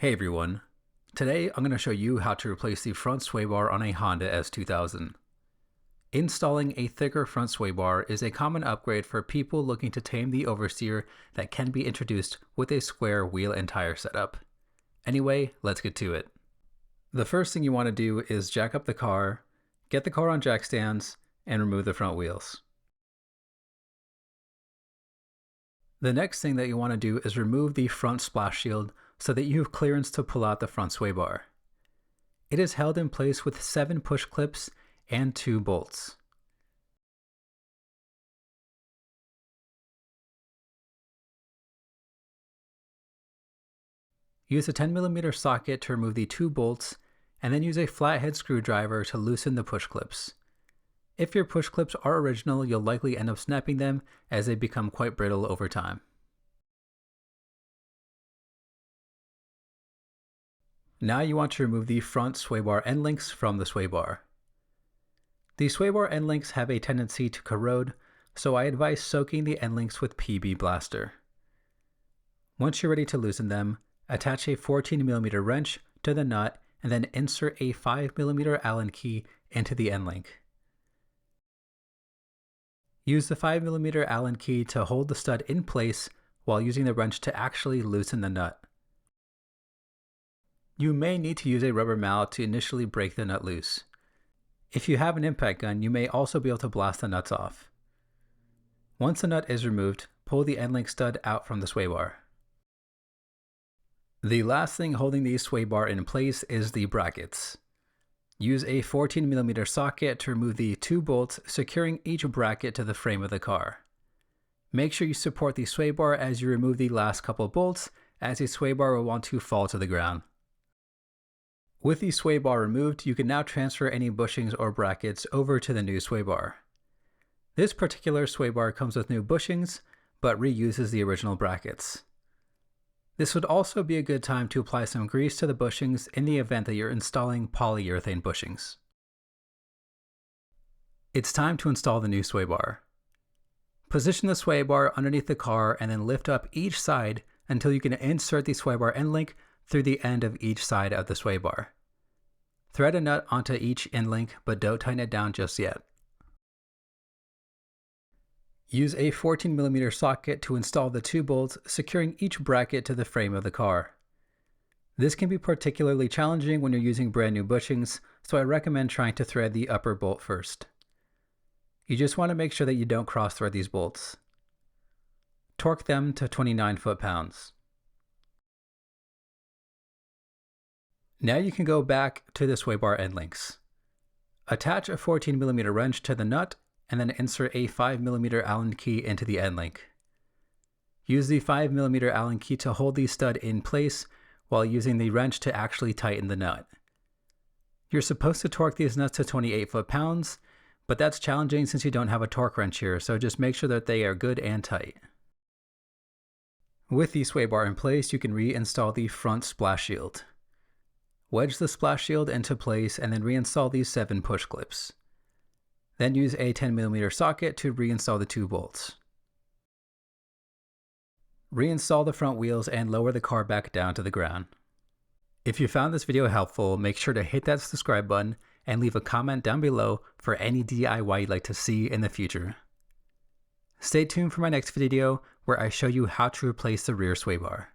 Hey everyone, today I'm going to show you how to replace the front sway bar on a Honda S2000. Installing a thicker front sway bar is a common upgrade for people looking to tame the oversteer that can be introduced with a square wheel and tire setup. Anyway, let's get to it. The first thing you want to do is jack up the car, get the car on jack stands, and remove the front wheels. The next thing that you want to do is remove the front splash shield so that you have clearance to pull out the front sway bar. It is held in place with 7 push clips and 2 bolts. Use a 10mm socket to remove the 2 bolts, and then use a flathead screwdriver to loosen the push clips. If your push clips are original, you'll likely end up snapping them as they become quite brittle over time. Now you want to remove the front sway bar end links from the sway bar. The sway bar end links have a tendency to corrode, so I advise soaking the end links with PB Blaster. Once you're ready to loosen them, attach a 14mm wrench to the nut and then insert a 5mm Allen key into the end link. Use the 5mm Allen key to hold the stud in place while using the wrench to actually loosen the nut. You may need to use a rubber mallet to initially break the nut loose. If you have an impact gun, you may also be able to blast the nuts off. Once the nut is removed, pull the end link stud out from the sway bar. The last thing holding the sway bar in place is the brackets. Use a 14mm socket to remove the 2 bolts securing each bracket to the frame of the car. Make sure you support the sway bar as you remove the last couple bolts, as the sway bar will want to fall to the ground. With the sway bar removed, you can now transfer any bushings or brackets over to the new sway bar. This particular sway bar comes with new bushings, but reuses the original brackets. This would also be a good time to apply some grease to the bushings in the event that you're installing polyurethane bushings. It's time to install the new sway bar. Position the sway bar underneath the car and then lift up each side until you can insert the sway bar end link through the end of each side of the sway bar. Thread a nut onto each end link, but don't tighten it down just yet. Use a 14mm socket to install the 2 bolts, securing each bracket to the frame of the car. This can be particularly challenging when you're using brand new bushings, so I recommend trying to thread the upper bolt first. You just want to make sure that you don't cross thread these bolts. Torque them to 29 foot-pounds. Now you can go back to the sway bar end links. Attach a 14mm wrench to the nut and then insert a 5mm Allen key into the end link. Use the 5mm Allen key to hold the stud in place while using the wrench to actually tighten the nut. You're supposed to torque these nuts to 28 foot-pounds, but that's challenging since you don't have a torque wrench here, so just make sure that they are good and tight. With the sway bar in place, you can reinstall the front splash shield. Wedge the splash shield into place and then reinstall these 7 push clips. Then use a 10mm socket to reinstall the 2 bolts. Reinstall the front wheels and lower the car back down to the ground. If you found this video helpful, make sure to hit that subscribe button and leave a comment down below for any DIY you'd like to see in the future. Stay tuned for my next video where I show you how to replace the rear sway bar.